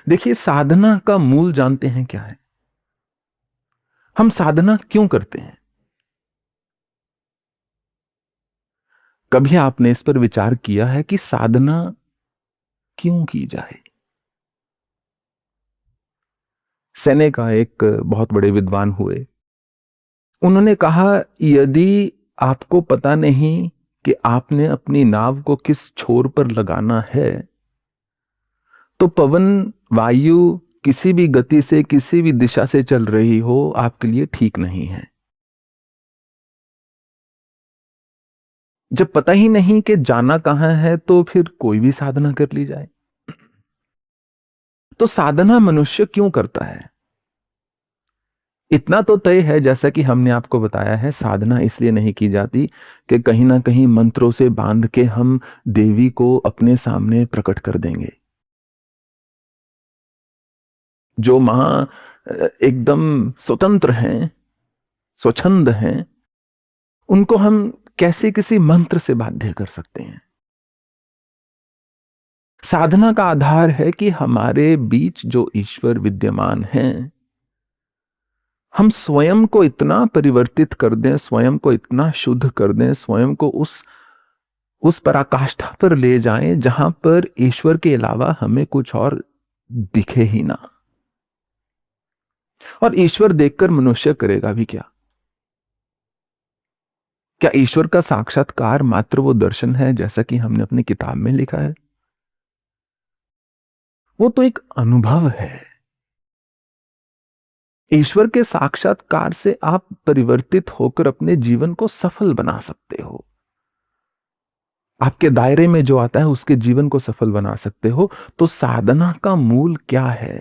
देखिए, साधना का मूल जानते हैं क्या है? हम साधना क्यों करते हैं? कभी आपने इस पर विचार किया है कि साधना क्यों की जाए? सेनेका एक बहुत बड़े विद्वान हुए। उन्होंने कहा, यदि आपको पता नहीं कि आपने अपनी नाव को किस छोर पर लगाना है, तो पवन, वायु किसी भी गति से, किसी भी दिशा से चल रही हो, आपके लिए ठीक नहीं है। जब पता ही नहीं कि जाना कहां है, तो फिर कोई भी साधना कर ली जाए। तो साधना मनुष्य क्यों करता है? इतना तो तय है, जैसा कि हमने आपको बताया है, साधना इसलिए नहीं की जाती कि कहीं ना कहीं मंत्रों से बांध के हम देवी को अपने सामने प्रकट कर देंगे। जो मां एकदम स्वतंत्र हैं, स्वच्छंद हैं, उनको हम कैसे किसी मंत्र से बाध्य कर सकते हैं? साधना का आधार है कि हमारे बीच जो ईश्वर विद्यमान हैं, हम स्वयं को इतना परिवर्तित कर दें, स्वयं को इतना शुद्ध कर दें, स्वयं को उस पराकाष्ठा पर ले जाएं जहां पर ईश्वर के अलावा हमें कुछ और दिखे ही ना। और ईश्वर देखकर मनुष्य करेगा भी क्या? क्या ईश्वर का साक्षात्कार मात्र वो दर्शन है जैसा कि हमने अपनी किताब में लिखा है? वो तो एक अनुभव है। ईश्वर के साक्षात्कार से आप परिवर्तित होकर अपने जीवन को सफल बना सकते हो। आपके दायरे में जो आता है उसके जीवन को सफल बना सकते हो। तो साधना का मूल क्या है?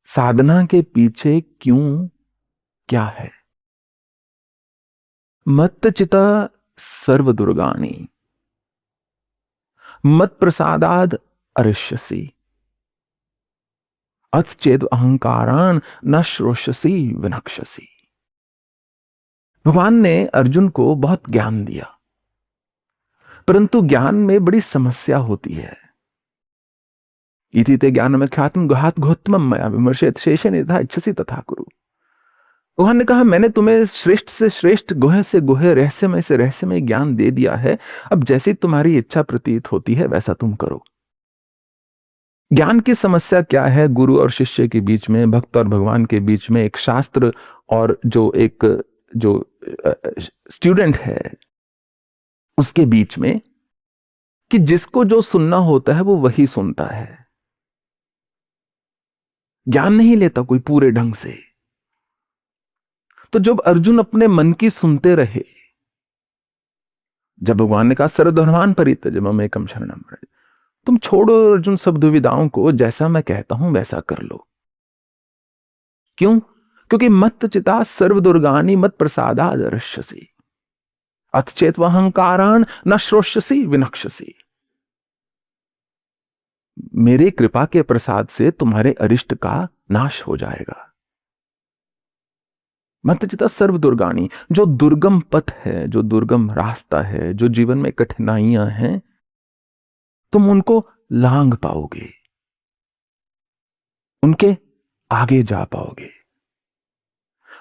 साधना के पीछे क्यों क्या है? मत्तचिता सर्व दुर्गाणि, मत प्रसादाद अरिष्यसि, अथचेद अहंकारान न श्रोष्यसि विनक्ष्यसि। भगवान ने अर्जुन को बहुत ज्ञान दिया, परंतु ज्ञान में बड़ी समस्या होती है। इति ते ज्ञानम ख्यातम गुहात गुह्यतमम मया विमर्शेत शेषेन यथा इच्छसि तथा कुरु। भगवान ने कहा, मैंने तुम्हें श्रेष्ठ से श्रेष्ठ, गुह्य से गुह्य, रहस्यमय से रहस्यमय ज्ञान दे दिया है। अब जैसी तुम्हारी इच्छा प्रतीत होती है वैसा तुम करो। ज्ञान की समस्या क्या है? गुरु और शिष्य के बीच में, भक्त और भगवान के बीच में, एक शास्त्र और जो स्टूडेंट है उसके बीच में, कि जिसको जो सुनना होता है वो वही सुनता है, ज्ञान नहीं लेता कोई पूरे ढंग से। तो जब अर्जुन अपने मन की सुनते रहे, जब भगवान ने कहा सर्वधर्मान् परित्यज्य माम एकम शरणं व्रज, तुम छोड़ो अर्जुन सब दुविधाओं को, जैसा मैं कहता हूं वैसा कर लो। क्यों? क्योंकि मत चिता सर्व दुर्गानि मत प्रसादाद अरिष्यसि, अथचेत अहंकारान न श्रोष्यसि विनक्ष्यसि। मेरे कृपा के प्रसाद से तुम्हारे अरिष्ट का नाश हो जाएगा। मत्तचिता सर्व दुर्गाणी, जो दुर्गम पथ है, जो दुर्गम रास्ता है, जो जीवन में कठिनाइयां हैं, तुम उनको लांग पाओगे, उनके आगे जा पाओगे।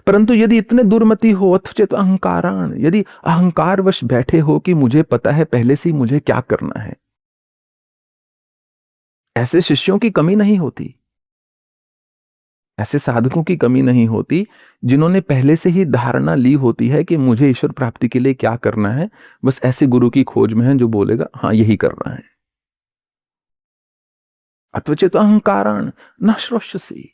परंतु यदि इतने दुर्मति हो, अथचेत अहंकारान, यदि अहंकारवश बैठे हो कि मुझे पता है पहले से ही मुझे क्या करना है, ऐसे शिष्यों की कमी नहीं होती, ऐसे साधकों की कमी नहीं होती, जिन्होंने पहले से ही धारणा ली होती है कि मुझे ईश्वर प्राप्ति के लिए क्या करना है। बस ऐसे गुरु की खोज में है जो बोलेगा हाँ यही करना है। अथवचेत अहंकारान न श्रोष्यसि।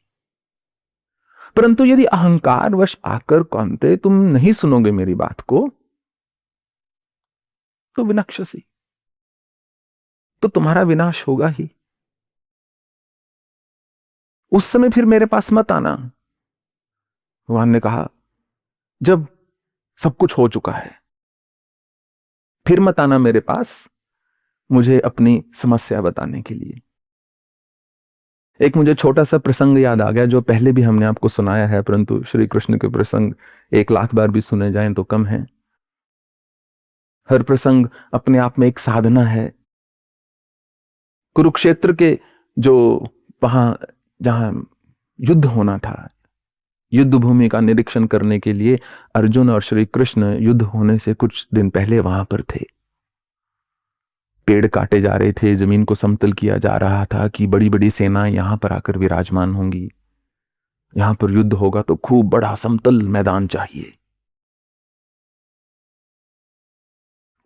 परंतु यदि अहंकार वश आकर कौनते तुम नहीं सुनोगे मेरी बात को, तो विनक्ष्यसि, तो तुम्हारा विनाश होगा ही। उस समय फिर मेरे पास मत आना। भगवान ने कहा, जब सब कुछ हो चुका है फिर मत आना मेरे पास मुझे अपनी समस्या बताने के लिए। एक मुझे छोटा सा प्रसंग याद आ गया, जो पहले भी हमने आपको सुनाया है, परंतु श्री कृष्ण के प्रसंग 1,00,000 बार भी सुने जाएं तो कम है। हर प्रसंग अपने आप में एक साधना है। कुरुक्षेत्र के जो वहां जहां युद्ध होना था, युद्ध भूमि का निरीक्षण करने के लिए अर्जुन और श्री कृष्ण युद्ध होने से कुछ दिन पहले वहां पर थे। पेड़ काटे जा रहे थे, जमीन को समतल किया जा रहा था कि बड़ी बड़ी सेनाएं यहां पर आकर विराजमान होंगी, यहां पर युद्ध होगा तो खूब बड़ा समतल मैदान चाहिए।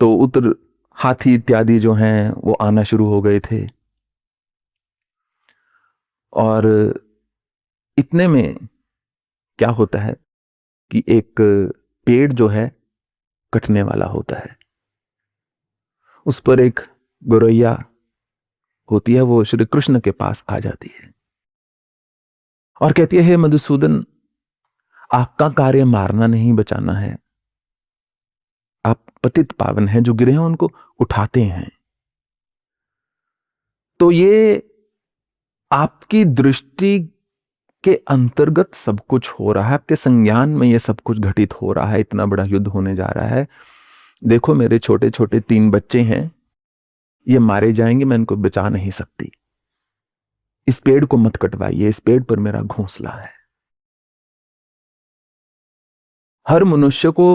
तो उतर हाथी इत्यादि जो हैं वो आना शुरू हो गए थे, और इतने में क्या होता है कि एक पेड़ जो है कटने वाला होता है। उस पर एक गौरैया होती है, वो श्री कृष्ण के पास आ जाती है और कहती है, हे मधुसूदन, आपका कार्य मारना नहीं बचाना है, आप पतित पावन हैं, जो गिरे हैं उनको उठाते हैं। तो ये आपकी दृष्टि के अंतर्गत सब कुछ हो रहा है, आपके संज्ञान में ये सब कुछ घटित हो रहा है, इतना बड़ा युद्ध होने जा रहा है। देखो मेरे छोटे छोटे 3 बच्चे हैं, ये मारे जाएंगे, मैं इनको बचा नहीं सकती। इस पेड़ को मत कटवाइए, इस पेड़ पर मेरा घोंसला है। हर मनुष्य को,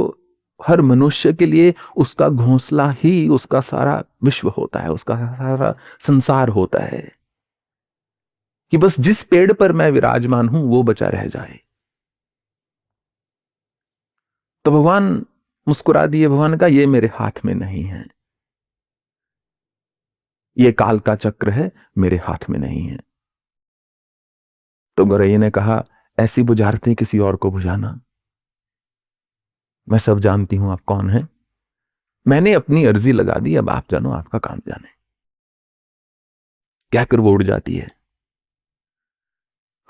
हर मनुष्य के लिए उसका घोंसला ही उसका सारा विश्व होता है, उसका सारा संसार होता है, कि बस जिस पेड़ पर मैं विराजमान हूं वो बचा रह जाए। तो भगवान मुस्कुरा दिए, भगवान का ये मेरे हाथ में नहीं है, ये काल का चक्र है, मेरे हाथ में नहीं है। तो गौरैया ने कहा, ऐसी बुझारतें किसी और को बुझाना, मैं सब जानती हूं आप कौन हैं, मैंने अपनी अर्जी लगा दी, अब आप जानो, आपका काम जाने। क्या कर वो उड़ जाती है।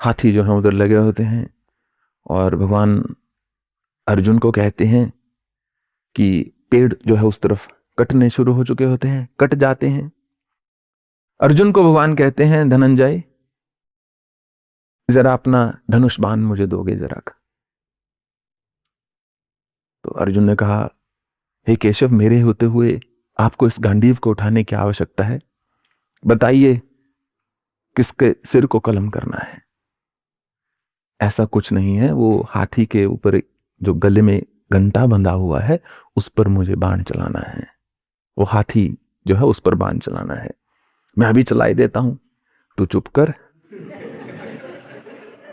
हाथी जो है उधर लगे होते हैं और भगवान अर्जुन को कहते हैं कि पेड़ जो है उस तरफ कटने शुरू हो चुके होते हैं, कट जाते हैं। अर्जुन को भगवान कहते हैं, धनंजय जरा अपना धनुष बाण मुझे दोगे जरा। तो अर्जुन ने कहा, हे केशव, मेरे होते हुए आपको इस गांडीव को उठाने की आवश्यकता है, बताइए किसके सिर को कलम करना है। ऐसा कुछ नहीं है, वो हाथी के ऊपर जो गले में घंटा बंधा हुआ है उस पर मुझे बाण चलाना है, वो हाथी जो है उस पर बाण चलाना है, मैं अभी चलाई देता हूं, तू चुप कर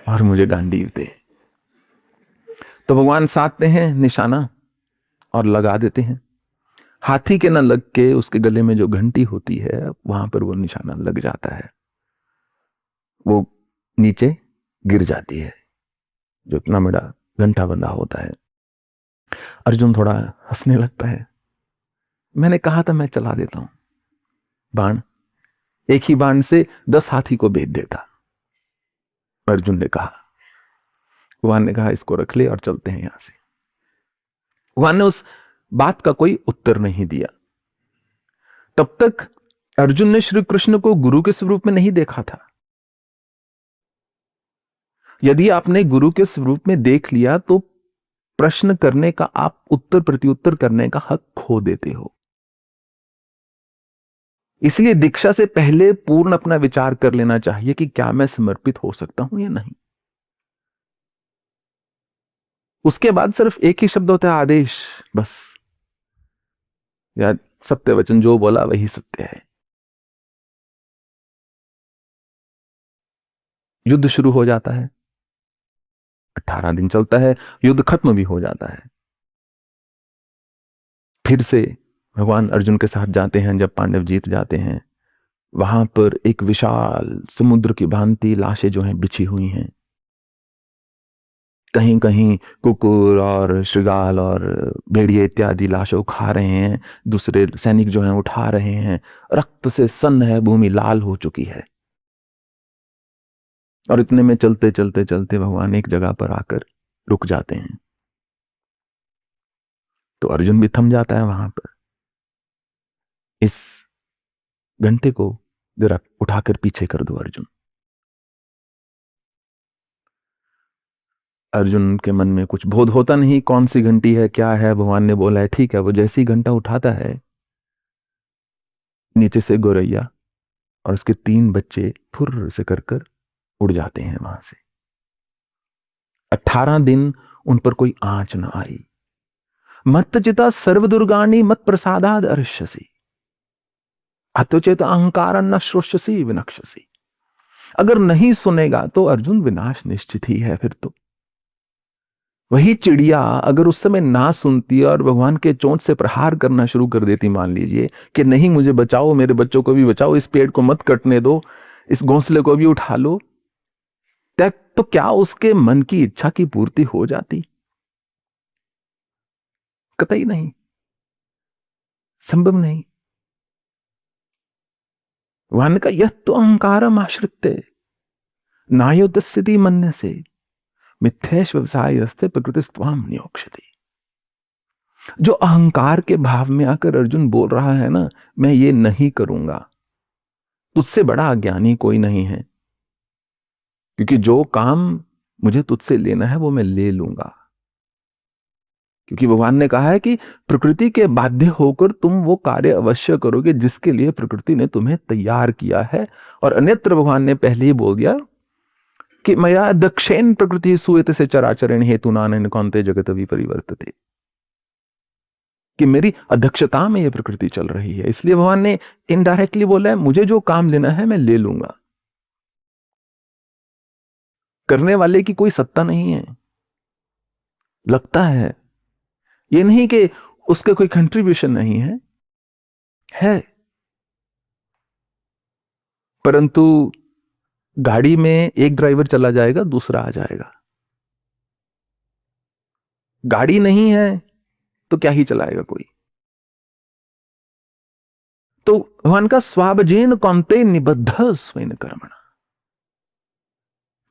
और मुझे गांडीव दे। तो भगवान साधते हैं निशाना और लगा देते हैं। हाथी के न लग के उसके गले में जो घंटी होती है वहां पर वो निशाना लग जाता है, वो नीचे गिर जाती है, जो इतना बड़ा घंटा बंधा होता है। अर्जुन थोड़ा हंसने लगता है, मैंने कहा था मैं चला देता हूं बाण, एक ही बाण से 10 हाथी को भेद देता। अर्जुन ने कहा, भगवान ने कहा, इसको रख ले और चलते हैं यहां से। भगवान ने उस बात का कोई उत्तर नहीं दिया। तब तक अर्जुन ने श्री कृष्ण को गुरु के स्वरूप में नहीं देखा था। यदि आपने गुरु के स्वरूप में देख लिया तो प्रश्न करने का, आप उत्तर प्रत्युत्तर करने का हक खो देते हो। इसलिए दीक्षा से पहले पूर्ण अपना विचार कर लेना चाहिए कि क्या मैं समर्पित हो सकता हूं या नहीं। उसके बाद सिर्फ एक ही शब्द होता है, आदेश, बस, या सत्य वचन, जो बोला वही सत्य है। युद्ध शुरू हो जाता है, 18 दिन चलता है, युद्ध खत्म भी हो जाता है। फिर से भगवान अर्जुन के साथ जाते हैं, जब पांडव जीत जाते हैं, वहां पर एक विशाल समुद्र की भांति लाशें जो हैं बिछी हुई हैं। कहीं कहीं कुकुर और श्रृगाल और भेड़िए इत्यादि लाशों को खा रहे हैं, दूसरे सैनिक जो हैं उठा रहे हैं, रक्त से सन्न है भूमि, लाल हो चुकी है। और इतने में चलते चलते चलते भगवान एक जगह पर आकर रुक जाते हैं। तो अर्जुन भी थम जाता है वहां पर। इस घंटे को जरा उठाकर पीछे कर दो अर्जुन। अर्जुन के मन में कुछ बोध होता नहीं, कौन सी घंटी है, क्या है। भगवान ने बोला है ठीक है। वो जैसी घंटा उठाता है, नीचे से गौरैया और उसके 3 बच्चे फुर्र से कर उड़ जाते हैं वहां से। 18 दिन उन पर कोई आंच न आई। मत चिता सर्वदुर्गाणी मत प्रसादाद अर्षसी अतुचेत अहंकार न श्रोष्यसी विनक्षसी। अगर नहीं सुनेगा तो अर्जुन विनाश निश्चित ही है। फिर तो वही चिड़िया अगर उस समय ना सुनती और भगवान के चोंच से प्रहार करना शुरू कर देती, मान लीजिए कि नहीं मुझे बचाओ, मेरे बच्चों को भी बचाओ, इस पेड़ को मत कटने दो, इस घोंसले को भी उठा लो, तो क्या उसके मन की इच्छा की पूर्ति हो जाती? कतई नहीं, संभव नहीं। भगवान का यह तो अहंकारम आश्रित्य नायोदस्यति मन्य से मिथ्येश व्यवसाय रस्ते प्रकृतिस्त्वाम नियोक्ष्यति। जो अहंकार के भाव में आकर अर्जुन बोल रहा है ना, मैं ये नहीं करूंगा, तुझसे बड़ा अज्ञानी कोई नहीं है, क्योंकि जो काम मुझे तुझसे लेना है वो मैं ले लूंगा। क्योंकि भगवान ने कहा है कि प्रकृति के बाध्य होकर तुम वो कार्य अवश्य करोगे जिसके लिए प्रकृति ने तुम्हें तैयार किया है। और अन्यत्र भगवान ने पहले ही बोल दिया कि मया दक्षेन प्रकृति सूयते से चराचरण हेतु नान कौनते जगत विपरिवर्तते, कि मेरी अध्यक्षता में यह प्रकृति चल रही है। इसलिए भगवान ने इनडायरेक्टली बोला है मुझे जो काम लेना है मैं ले लूंगा। करने वाले की कोई सत्ता नहीं है। लगता है ये नहीं कि उसका कोई कंट्रीब्यूशन नहीं है, परंतु गाड़ी में एक ड्राइवर चला जाएगा, दूसरा आ जाएगा। गाड़ी नहीं है तो क्या ही चलाएगा कोई। तो भगवान का स्वावजेन कौनते निबद्ध स्वेन कर्मणा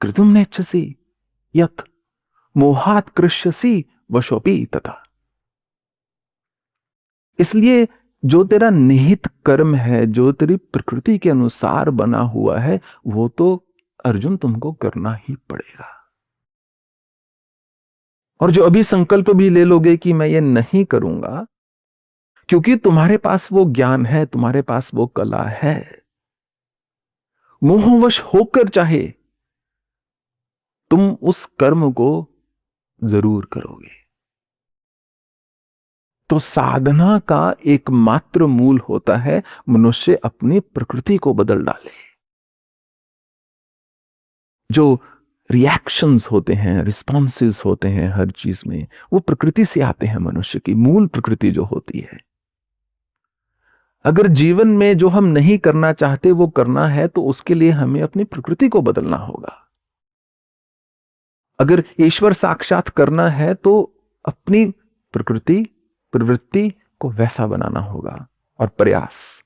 कृतुम नेच्छसि यत् मोहात कृष्यसि वशोपि तथा। इसलिए जो तेरा निहित कर्म है, जो तेरी प्रकृति के अनुसार बना हुआ है, वो तो अर्जुन तुमको करना ही पड़ेगा। और जो अभी संकल्प भी ले लोगे कि मैं ये नहीं करूंगा, क्योंकि तुम्हारे पास वो ज्ञान है, तुम्हारे पास वो कला है, मोहवश होकर चाहे तुम उस कर्म को जरूर करोगे। तो साधना का एकमात्र मूल होता है मनुष्य अपनी प्रकृति को बदल डाले। जो रिएक्शंस होते हैं, रिस्पॉन्सेस होते हैं हर चीज में, वो प्रकृति से आते हैं। मनुष्य की मूल प्रकृति जो होती है, अगर जीवन में जो हम नहीं करना चाहते वो करना है तो उसके लिए हमें अपनी प्रकृति को बदलना होगा। अगर ईश्वर साक्षात करना है तो अपनी प्रकृति प्रवृत्ति को वैसा बनाना होगा, और प्रयास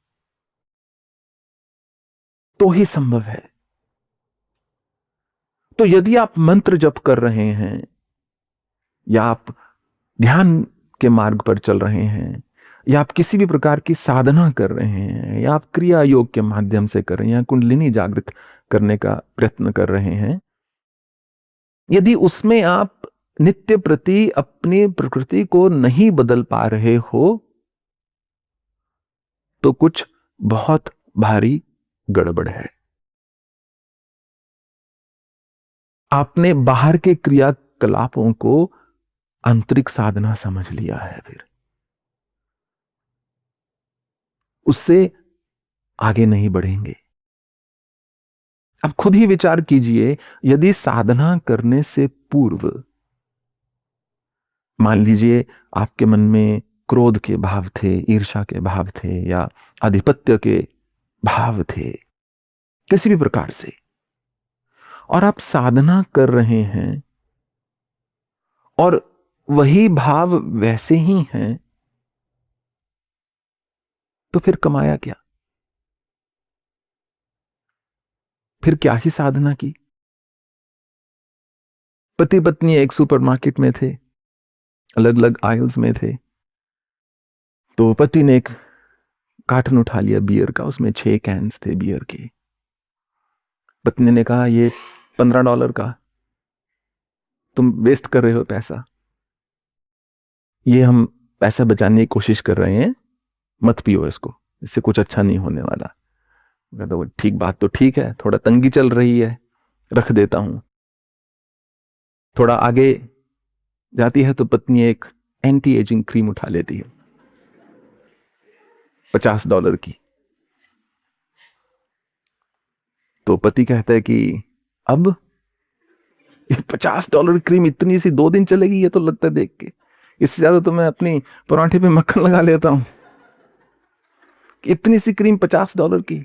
तो ही संभव है। तो यदि आप मंत्र जप कर रहे हैं, या आप ध्यान के मार्ग पर चल रहे हैं, या आप किसी भी प्रकार की साधना कर रहे हैं, या आप क्रिया योग के माध्यम से कर रहे हैं, या कुंडलिनी जागृत करने का प्रयत्न कर रहे हैं, यदि उसमें आप नित्य प्रति अपनी प्रकृति को नहीं बदल पा रहे हो तो कुछ बहुत भारी गड़बड़ है। आपने बाहर के क्रियाकलापों को आंतरिक साधना समझ लिया है, फिर उससे आगे नहीं बढ़ेंगे। अब खुद ही विचार कीजिए, यदि साधना करने से पूर्व मान लीजिए आपके मन में क्रोध के भाव थे, ईर्ष्या के भाव थे, या आधिपत्य के भाव थे किसी भी प्रकार से, और आप साधना कर रहे हैं और वही भाव वैसे ही हैं, तो फिर कमाया क्या? फिर क्या ही साधना की? पति पत्नी एक सुपरमार्केट में थे, अलग अलग आयल्स में थे। तो पति ने एक कार्टन उठा लिया बियर का, उसमें 6 कैंस थे बियर के। पत्नी ने कहा ये $15 का, तुम वेस्ट कर रहे हो पैसा, ये हम पैसा बचाने की कोशिश कर रहे हैं, मत पियो इसको, इससे कुछ अच्छा नहीं होने वाला। कहता वो ठीक, बात तो ठीक है, थोड़ा तंगी चल रही है, रख देता हूं। थोड़ा आगे जाती है तो पत्नी एक एंटी एजिंग क्रीम उठा लेती है $50 की। तो पति कहता है कि अब ये $50 की क्रीम इतनी सी 2 दिन चलेगी, ये तो लगता है देख के, इससे ज्यादा तो मैं अपनी पराठे पे मक्खन लगा लेता हूं। इतनी सी क्रीम $50 की,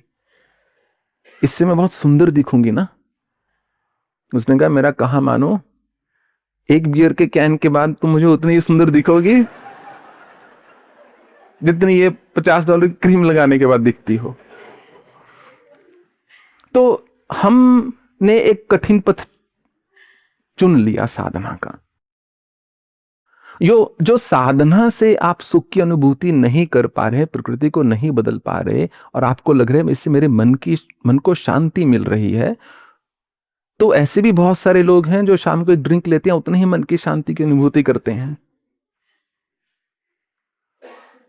इससे मैं बहुत सुंदर दिखूंगी ना। उसने कहा मेरा कहा मानो, एक बियर के कैन के बाद तुम मुझे उतनी ही सुंदर दिखोगी जितनी ये $50 की क्रीम लगाने के बाद दिखती हो। तो हमने एक कठिन पथ चुन लिया साधना का। जो साधना से आप सुख की अनुभूति नहीं कर पा रहे, प्रकृति को नहीं बदल पा रहे, और आपको लग रहा है इससे मेरे मन को शांति मिल रही है, तो ऐसे भी बहुत सारे लोग हैं जो शाम को एक ड्रिंक लेते हैं, उतने ही मन की शांति की अनुभूति करते हैं।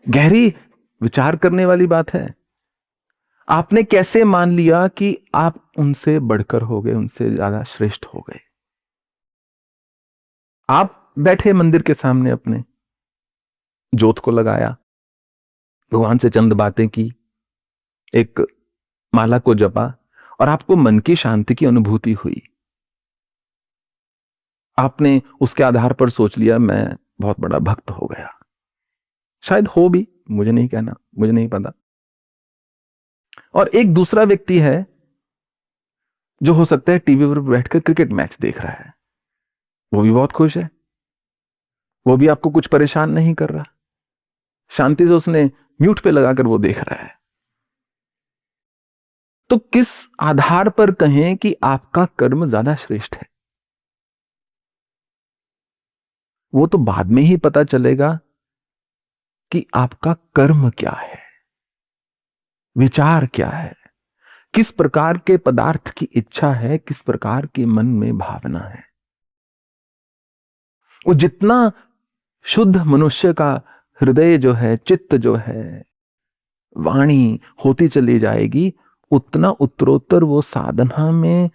गहरी विचार करने वाली बात है। आपने कैसे मान लिया कि आप उनसे बढ़कर हो गए, उनसे ज्यादा श्रेष्ठ हो गए? आप बैठे मंदिर के सामने, अपने जोत को लगाया, भगवान से चंद बातें की, एक माला को जपा, और आपको मन की शांति की अनुभूति हुई। आपने उसके आधार पर सोच लिया मैं बहुत बड़ा भक्त हो गया। शायद हो भी, मुझे नहीं कहना, मुझे नहीं पता। और एक दूसरा व्यक्ति है जो हो सकता है टीवी पर बैठकर क्रिकेट मैच देख रहा है, वो भी बहुत खुश है, वो भी आपको कुछ परेशान नहीं कर रहा, शांति से उसने म्यूट पे लगाकर वो देख रहा है। तो किस आधार पर कहें कि आपका कर्म ज्यादा श्रेष्ठ है? वो तो बाद में ही पता चलेगा कि आपका कर्म क्या है, विचार क्या है, किस प्रकार के पदार्थ की इच्छा है, किस प्रकार के मन में भावना है। वो जितना शुद्ध मनुष्य का हृदय जो है, चित्त जो है, वाणी होती चली जाएगी, उतना उत्तरोत्तर वो साधना में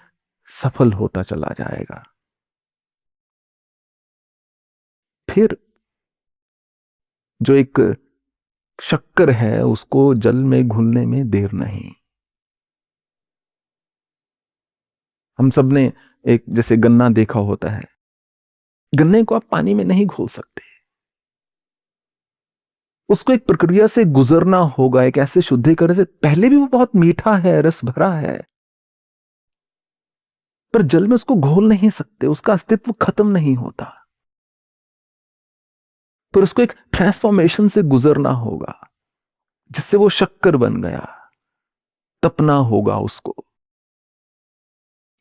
सफल होता चला जाएगा। फिर जो एक शक्कर है उसको जल में घुलने में देर नहीं। हम सब ने एक जैसे गन्ना देखा होता है, गन्ने को आप पानी में नहीं घोल सकते, उसको एक प्रक्रिया से गुजरना होगा, एक ऐसे शुद्धिकरण से। पहले भी वो बहुत मीठा है, रस भरा है, पर जल में उसको घोल नहीं सकते, उसका अस्तित्व खत्म नहीं होता। पर उसको एक ट्रांसफॉर्मेशन से गुजरना होगा, जिससे वो शक्कर बन गया, तपना होगा उसको,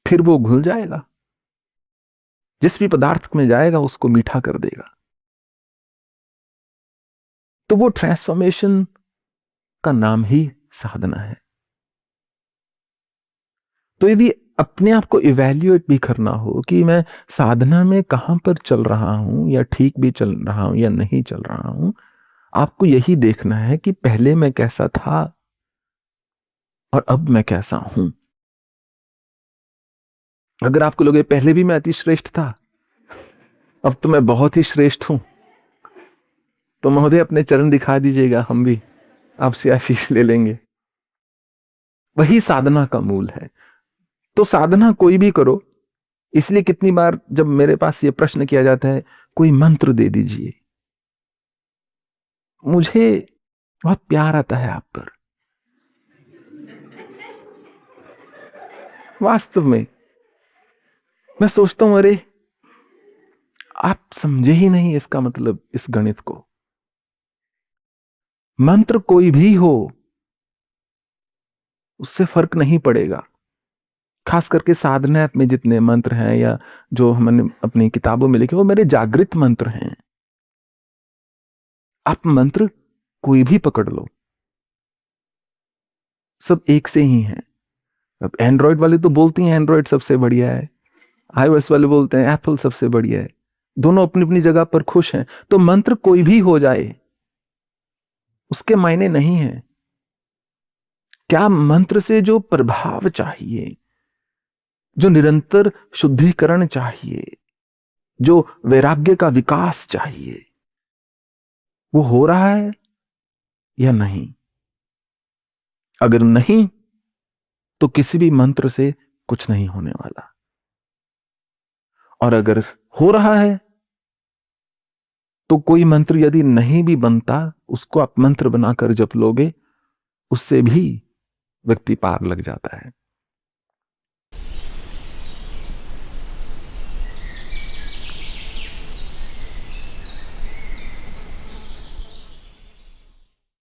फिर वो घुल जाएगा, जिस भी पदार्थ में जाएगा उसको मीठा कर देगा। तो वो ट्रांसफॉर्मेशन का नाम ही साधना है। तो यदि अपने आप को इवैल्यूएट भी करना हो कि मैं साधना में कहां पर चल रहा हूं, या ठीक भी चल रहा हूं या नहीं चल रहा हूं, आपको यही देखना है कि पहले मैं कैसा था और अब मैं कैसा हूं। अगर आपको लगे पहले भी मैं अति श्रेष्ठ था, अब तो मैं बहुत ही श्रेष्ठ हूं, तो महोदय अपने चरण दिखा दीजिएगा, हम भी आपसे आशीष ले लेंगे। वही साधना का मूल है। तो साधना कोई भी करो, इसलिए कितनी बार जब मेरे पास ये प्रश्न किया जाता है कोई मंत्र दे दीजिए, मुझे बहुत प्यार आता है आप पर। वास्तव में मैं सोचता हूं अरे आप समझे ही नहीं इसका मतलब, इस गणित को। मंत्र कोई भी हो उससे फर्क नहीं पड़ेगा। खास करके साधना ऐप में जितने मंत्र हैं या जो हमने अपनी किताबों में लिखे, वो मेरे जागृत मंत्र हैं। आप मंत्र कोई भी पकड़ लो, सब एक से ही हैं। अब एंड्रॉइड वाले तो बोलती हैं एंड्रॉइड सबसे बढ़िया है, iOS वाले बोलते हैं एप्पल सबसे बढ़िया है। दोनों अपनी अपनी जगह पर खुश हैं। तो मंत्र कोई भी हो जाए उसके मायने नहीं है। क्या मंत्र से जो प्रभाव चाहिए, जो निरंतर शुद्धिकरण चाहिए, जो वैराग्य का विकास चाहिए, वो हो रहा है या नहीं? अगर नहीं तो किसी भी मंत्र से कुछ नहीं होने वाला, और अगर हो रहा है तो कोई मंत्र यदि नहीं भी बनता, उसको आप मंत्र बनाकर जप लोगे, उससे भी व्यक्ति पार लग जाता है।